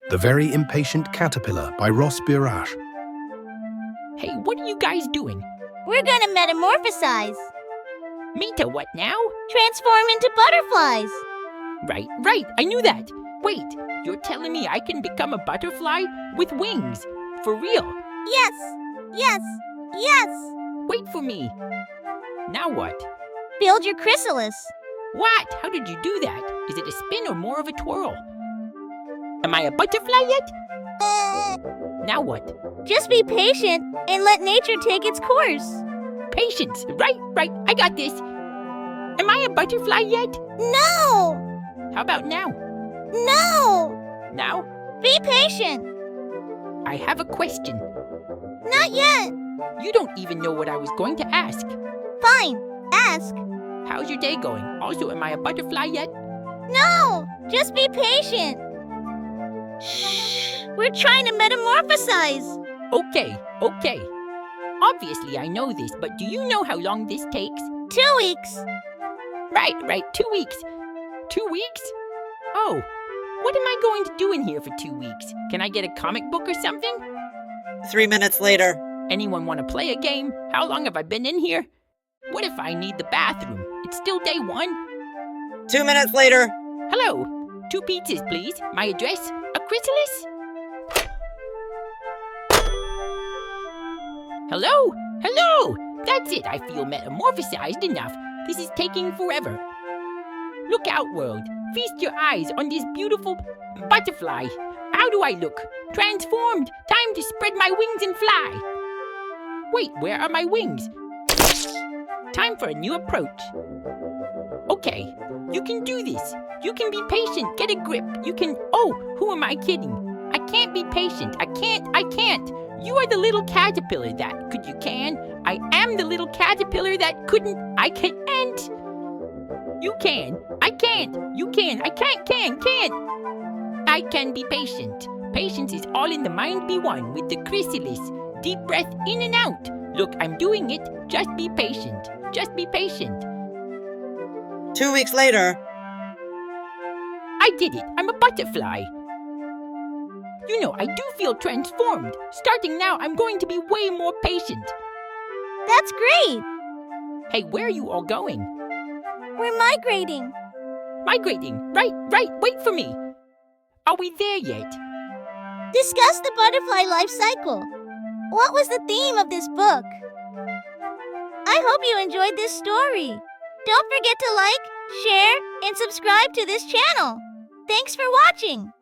The Very Impatient Caterpillar by Ross Birash. Hey, what are you guys doing? We're gonna metamorphosize. Meta what now? Transform into butterflies. Right, I knew that. Wait, you're telling me I can become a butterfly with wings? For real? Yes. Wait for me. Now what? Build your chrysalis. What? How did you do that? Is it a spin or more of a twirl? Am I a butterfly yet? Now what? Just be patient and let nature take its course. Patience. Right, I got this. Am I a butterfly yet? No! How about now? No! Now? Be patient. I have a question. Not yet. You don't even know what I was going to ask. Fine. Ask. How's your day going? Also, am I a butterfly yet? No! Just be patient. Shh! We're trying to metamorphosize. Okay. Obviously, I know this, but do you know how long this takes? 2 weeks. Right, 2 weeks. 2 weeks? Oh, what am I going to do in here for 2 weeks? Can I get a comic book or something? 3 minutes later. Anyone want to play a game? How long have I been in here? What if I need the bathroom? It's still day 1. 2 minutes later. Hello. 2 pizzas, please. My address? A chrysalis? Hello? That's it. I feel metamorphosized enough. This is taking forever. Look out, world. Feast your eyes on this beautiful butterfly. How do I look? Transformed. Time to spread my wings and fly. Wait, where are my wings? Time for a new approach. Okay, you can do this. You can be patient. Get a grip. You can... Oh, who am I kidding? I can't be patient. I can't. You are the little caterpillar that could. You can. I am the little caterpillar that couldn't. I can't. You can. I can't. You can. I can't. I can be patient. Patience is all in the mind be one with the chrysalis. Deep breath in and out. Look, I'm doing it. Just be patient. 2 weeks later. I did it. I'm a butterfly. You know, I do feel transformed. Starting now, I'm going to be way more patient. That's great. Hey, where are you all going? We're migrating. Migrating? Right. Wait for me. Are we there yet? Discuss the butterfly life cycle. What was the theme of this book? I hope you enjoyed this story. Don't forget to like, share, and subscribe to this channel. Thanks for watching.